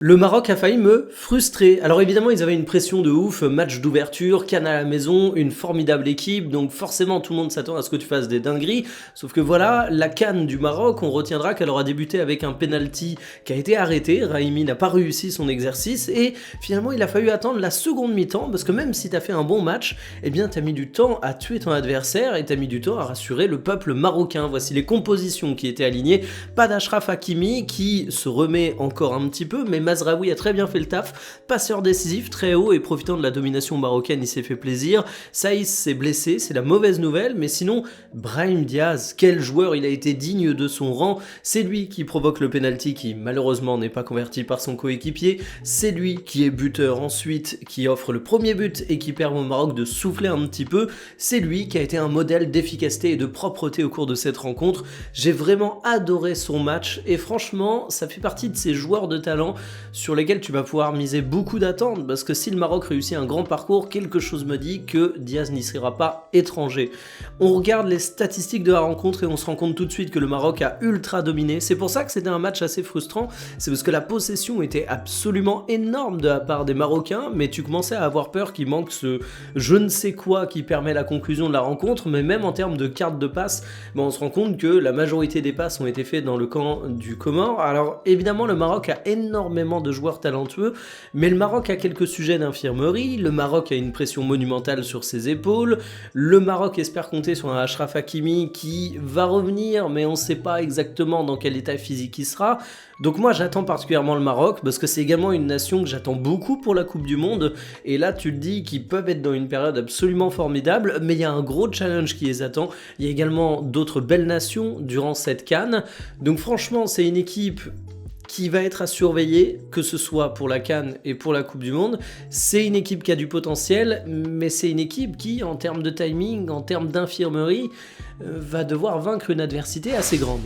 Le Maroc a failli me frustrer. Alors évidemment, ils avaient une pression de ouf, match d'ouverture, CAN à la maison, une formidable équipe, donc forcément tout le monde s'attend à ce que tu fasses des dingueries. Sauf que voilà, la CAN du Maroc, on retiendra qu'elle aura débuté avec un penalty qui a été arrêté. Raimi n'a pas réussi son exercice et finalement il a fallu attendre la seconde mi-temps parce que même si t'as fait un bon match, eh bien t'as mis du temps à tuer ton adversaire et t'as mis du temps à rassurer le peuple marocain. Voici les compositions qui étaient alignées. Pas d'Achraf Hakimi qui se remet encore un petit peu, mais Mazraoui a très bien fait le taf, passeur décisif très haut et profitant de la domination marocaine, il s'est fait plaisir. Saïs s'est blessé, c'est la mauvaise nouvelle, mais sinon, Brahim Diaz, quel joueur, il a été digne de son rang, c'est lui qui provoque le penalty qui malheureusement n'est pas converti par son coéquipier, c'est lui qui est buteur ensuite, qui offre le premier but et qui permet au Maroc de souffler un petit peu, c'est lui qui a été un modèle d'efficacité et de propreté au cours de cette rencontre. J'ai vraiment adoré son match et franchement, ça fait partie de ces joueurs de talent sur lesquels tu vas pouvoir miser beaucoup d'attentes, parce que si le Maroc réussit un grand parcours, quelque chose me dit que Diaz n'y sera pas étranger. On regarde les statistiques de la rencontre et on se rend compte tout de suite que le Maroc a ultra dominé. C'est pour ça que c'était un match assez frustrant, c'est parce que la possession était absolument énorme de la part des Marocains, mais tu commençais à avoir peur qu'il manque ce je ne sais quoi qui permet la conclusion de la rencontre, mais même en termes de cartes de passe, on se rend compte que la majorité des passes ont été faites dans le camp du Comore. Alors évidemment le Maroc a énormément de joueurs talentueux, mais le Maroc a quelques sujets d'infirmerie, le Maroc a une pression monumentale sur ses épaules, le Maroc espère compter sur un Achraf Hakimi qui va revenir, mais on ne sait pas exactement dans quel état physique il sera. Donc moi j'attends particulièrement le Maroc, parce que c'est également une nation que j'attends beaucoup pour la Coupe du Monde, et là tu te dis qu'ils peuvent être dans une période absolument formidable, mais il y a un gros challenge qui les attend, il y a également d'autres belles nations durant cette CAN, donc franchement c'est une équipe qui va être à surveiller, que ce soit pour la CAN et pour la Coupe du Monde. C'est une équipe qui a du potentiel, mais c'est une équipe qui, en termes de timing, en termes d'infirmerie, va devoir vaincre une adversité assez grande.